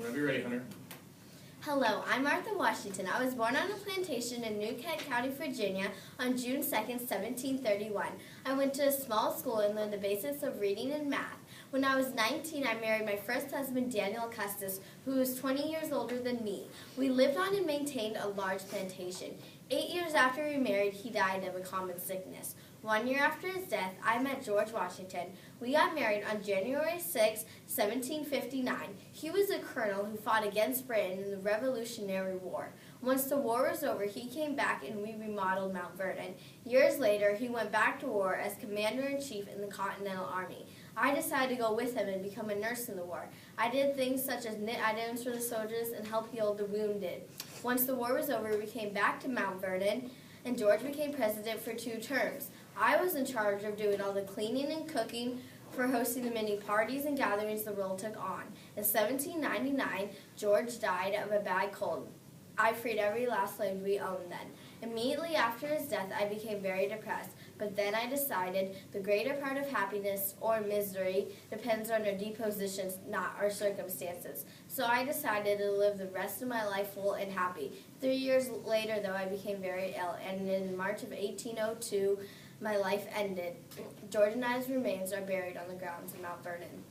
Whenever you're ready, Hunter. Hello, I'm Martha Washington. I was born on a plantation in New Kent County, Virginia on June 2nd, 1731. I went to a small school and learned the basics of reading and math. When I was 19, I married my first husband, Daniel Custis, who was 20 years older than me. We lived on and maintained a large plantation. 8 years after we married, he died of a common sickness. 1 year after his death, I met George Washington. We got married on January 6, 1759. He was a colonel who fought against Britain in the Revolutionary War. Once the war was over, he came back and we remodeled Mount Vernon. Years later, he went back to war as commander-in-chief in the Continental Army. I decided to go with him and become a nurse in the war. I did things such as knit items for the soldiers and help heal the wounded. Once the war was over, we came back to Mount Vernon, and George became president for 2 terms. I was in charge of doing all the cleaning and cooking for hosting the many parties and gatherings the world took on. In 1799, George died of a bad cold. I freed every last slave we owned then. Immediately after his death, I became very depressed, but then I decided the greater part of happiness or misery depends on our dispositions, not our circumstances. So I decided to live the rest of my life full and happy. 3 years later, though, I became very ill, and in March of 1802, my life ended. George and I's remains are buried on the grounds of Mount Vernon.